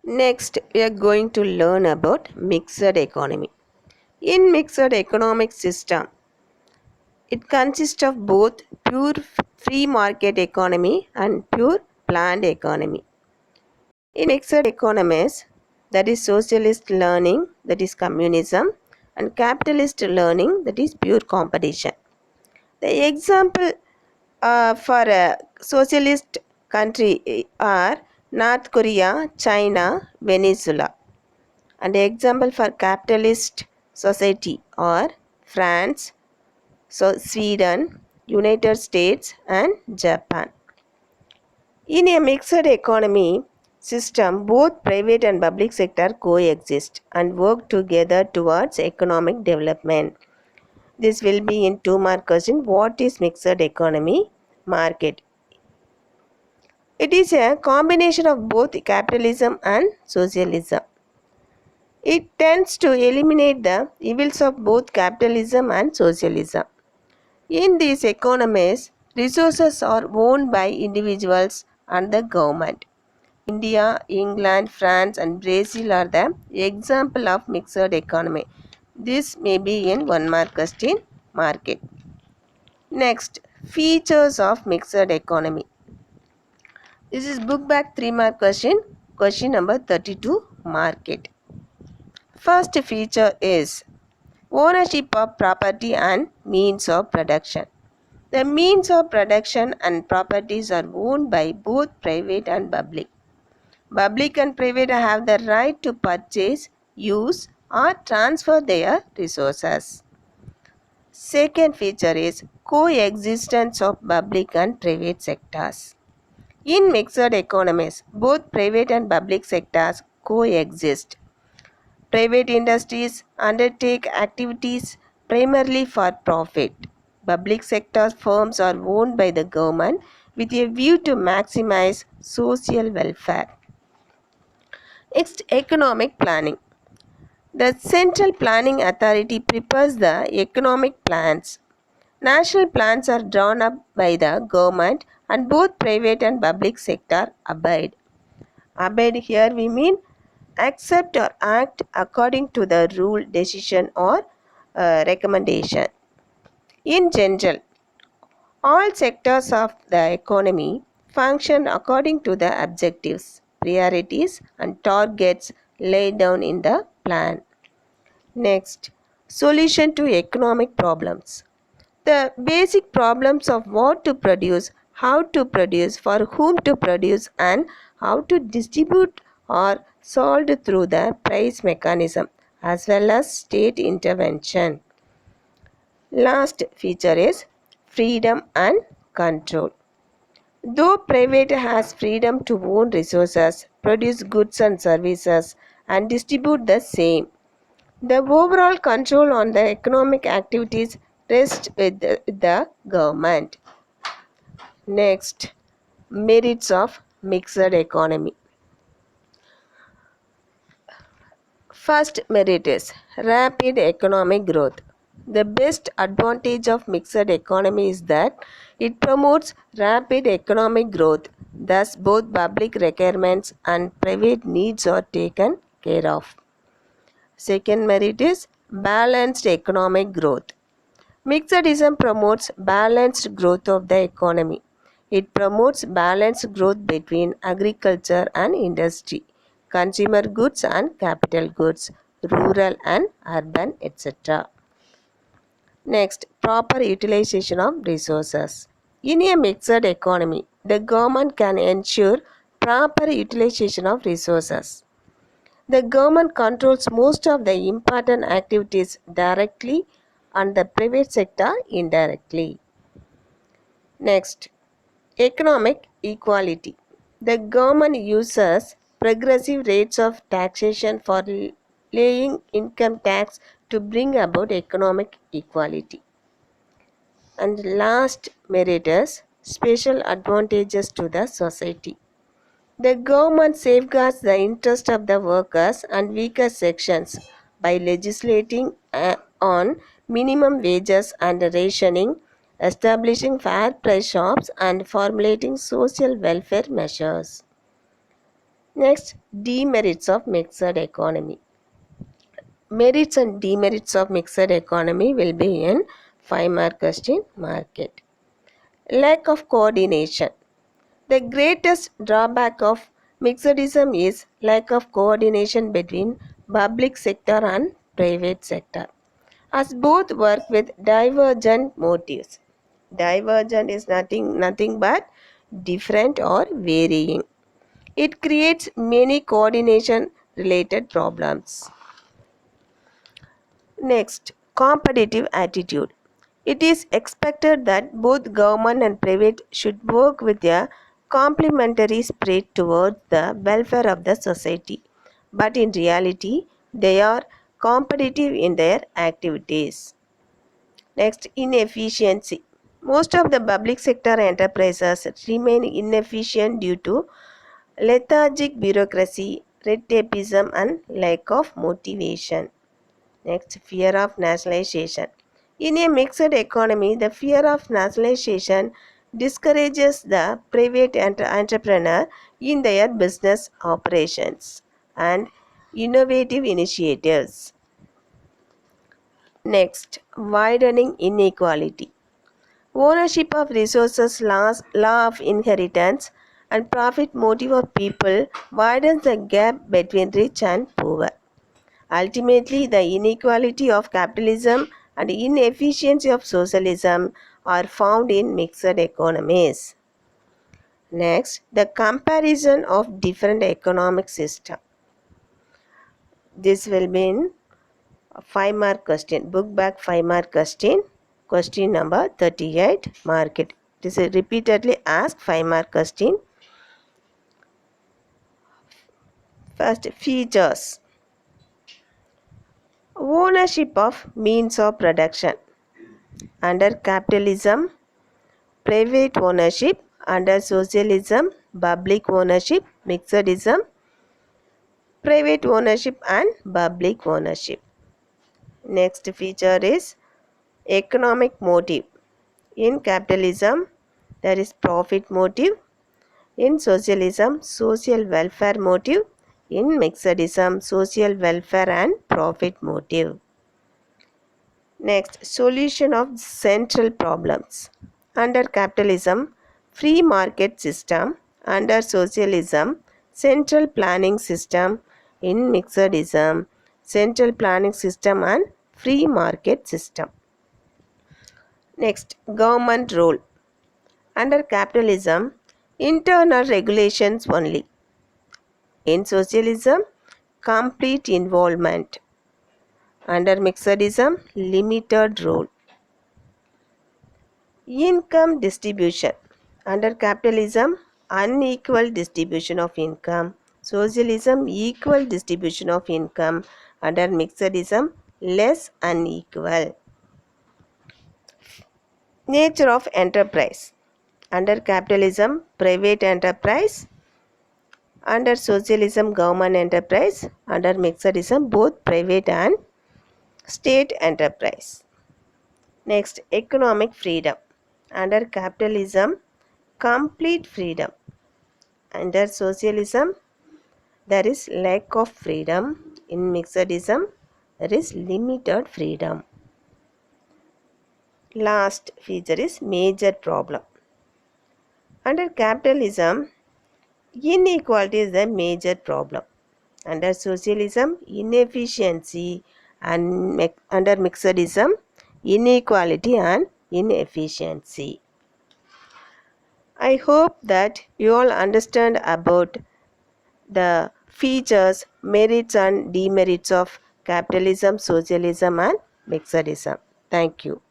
Next, we are going to learn about mixed economy. In mixed economic system, it consists of both pure free market economy and pure planned economy. In mixed economies, that is socialist learning, that is communism, and capitalist learning, that is pure competition. The example for a socialist country are North Korea, China, Venezuela. And the example for capitalist society are France, Sweden, United States, and Japan. In a mixed economy system, both private and public sector coexist and work together towards economic development. This will be in 2-mark question. What is mixed economy? Market. It is a combination of both capitalism and socialism. It tends to eliminate the evils of both capitalism and socialism. In these economies, resources are owned by individuals and the government. India, England, France, and Brazil are the example of mixed economy. This may be in 1-mark question. Market. Next, features of mixed economy. This is book back 3-mark question. Question number 32. Market. First feature is ownership of property and means of production. The means of production and properties are owned by both private and public. Public and private have the right to purchase, use, or transfer their resources. Second feature is coexistence of public and private sectors. In mixed economies, both private and public sectors coexist. Private industries undertake activities primarily for profit. Public sector firms are owned by the government with a view to maximize social welfare. Next, economic planning. The Central Planning Authority prepares the economic plans. National plans are drawn up by the government and both private and public sector abide. Abide here we mean accept or act according to the rule, decision, or recommendation. In general, all sectors of the economy function according to the objectives, priorities, and targets laid down in the plan. Next, solution to economic problems. The basic problems of what to produce, how to produce, for whom to produce, and how to distribute are solved through the price mechanism as well as state intervention. Last feature is freedom and control. Though private has freedom to own resources, produce goods and services, and distribute the same, the overall control on the economic activities rests with the government. Next, merits of mixed economy. First merit is rapid economic growth. The best advantage of mixed economy is that it promotes rapid economic growth. Thus, both public requirements and private needs are taken care of. Second merit is balanced economic growth. Mixedism promotes balanced growth of the economy. It promotes balanced growth between agriculture and industry, consumer goods and capital goods, rural and urban, etc. Next, proper utilization of resources. In a mixed economy, the government can ensure proper utilization of resources. The government controls most of the important activities directly and the private sector indirectly. Next, economic equality. The government uses progressive rates of taxation for laying income tax to bring about economic equality. And last merit is special advantages to the society. The government safeguards the interest of the workers and weaker sections by legislating on minimum wages and rationing, establishing fair price shops, and formulating social welfare measures. Next, demerits of mixed economy. Merits and demerits of mixed economy will be in 5-mark question market. Lack of coordination. The greatest drawback of mixedism is lack of coordination between public sector and private sector, as both work with divergent motives. Divergent is nothing but different or varying. It creates many coordination related problems. Next, competitive attitude. It is expected that both government and private should work with a complementary spirit towards the welfare of the society. But in reality, they are competitive in their activities. Next, inefficiency. Most of the public sector enterprises remain inefficient due to lethargic bureaucracy, red tapeism, and lack of motivation. Next, fear of nationalization. In a mixed economy, the fear of nationalization discourages the private entrepreneur in their business operations and innovative initiatives. Next, widening inequality. Ownership of resources, law of inheritance, and profit motive of people widens the gap between rich and poor. Ultimately, the inequality of capitalism and inefficiency of socialism are found in mixed economies. Next, the comparison of different economic systems. This will be in a 5-mark question, book back 5-mark question, question number 38, market. It is a repeatedly asked 5-mark question. First, features. Ownership of means of production. Under capitalism, private ownership. Under socialism, public ownership, mixedism, private ownership and public ownership. Next feature is economic motive. In capitalism, there is profit motive. In socialism, social welfare motive. In mixedism, social welfare and profit motive. Next, solution of central problems. Under capitalism, free market system. Under socialism, central planning system. In mixedism, central planning system and free market system. Next, government role. Under capitalism, internal regulations only. In socialism, complete involvement. Under mixedism, limited role. Income distribution. Under capitalism, unequal distribution of income. Socialism, equal distribution of income. Under mixedism, less unequal. Nature of enterprise. Under capitalism, private enterprise. Under socialism, government enterprise. Under mixedism, both private and state enterprise. Next, economic freedom. Under capitalism, complete freedom. Under socialism, there is lack of freedom. In mixedism, there is limited freedom. Last feature is major problem. Under capitalism, inequality is the major problem. Under socialism, inefficiency, and under mixedism, inequality and inefficiency. I hope that you all understand about the features, merits and demerits of capitalism, socialism and mixedism. Thank you.